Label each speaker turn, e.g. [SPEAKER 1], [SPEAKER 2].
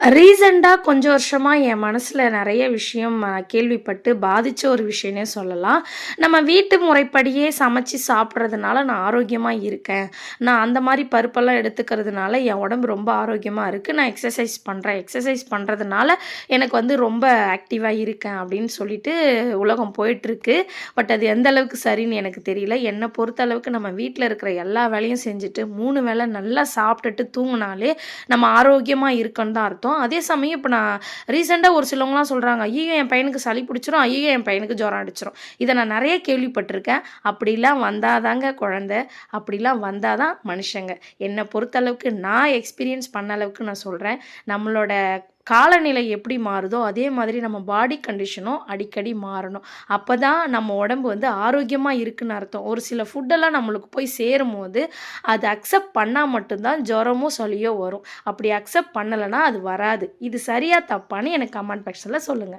[SPEAKER 1] ரீசெண்டா கொஞ்சம் வருஷமா என் மனசுல நெறைய விஷயம் கேள்விப்பட்டு பாதிச்ச ஒரு விஷயம்னே சொல்லலாம். நம்ம வீட்டு முறைப்படியே சமைச்சு சாப்பிடுறதுனால நான் ஆரோக்கியமா இருக்கேன். நான் அந்த மாரி பருப்பெல்லாம் எடுத்துக்கிறதுனால என் உடம்பு ரொம்ப ஆரோக்கியமா இருக்கு. நான் எக்ஸர்சைஸ் பண்றேன். எக்ஸர்சைஸ் பண்றதுனால எனக்கு வந்து ரொம்ப ஆக்டிவா இருக்கேன் அப்படின்னு சொல்லிட்டு உலகம் போயிட்டுருக்கு. பட் அது எந்த அளவுக்கு சரின்னு எனக்கு தெரியல. என்ன பொறுத்த அளவுக்கு நம்ம வீட்ல இருக்கிற எல்லா வேலையும் செஞ்சுட்டு 3 வேள நல்லா சாப்பிட்டுட்டு தூங்குனாலே நம்ம ஆரோக்கியமா இருக்கோன்னு தான் அர்த்தம். அதே சமயம் இப்ப நான் ரீசென்ட்டா ஒரு சிலவங்கலாம் சொல்றாங்க, "ஐயய்யோ! என் பையனுக்கு சளி பிடிச்சிரும். ஐயய்யோ! என் பையனுக்கு ஜுரம் அடிச்சிரும்." இத நான் நெறைய கேள்விப்பட்டுருக்கேன். அப்படிலாம் வந்தா தாங்க குழந்தை. அப்படிலாம் வந்தா தான் மனுஷங்க. என்ன பொறுத்தளவுக்கு நான் எக்ஸ்பீரியன்ஸ் பண்ண அளவுக்கு நான் சொல்றேன். நம்மளோட காலநிலை எப்படி மாறுதோ, அதே மாதிரி நம்ம பாடி கண்டிஷனும் அடிக்கடி மாறணும். அப்பதான் நம்ம உடம்பு வந்து ஆரோக்கியமா இருக்குன்னு அர்த்தம். ஒரு சில ஃபுட்டெல்லாம் நம்மளுக்கு போய் சேரும்போது, அத அக்செப்ட் பண்ணா மட்டும் தான் ஜுரமோ, சளியோ வரும். அப்படி அக்செப்ட் பண்ணலன்னா அது வராது. இது சரியா? தப்பான்னு எனக்கு கமெண்ட் செக்ஷன்ல சொல்லுங்க.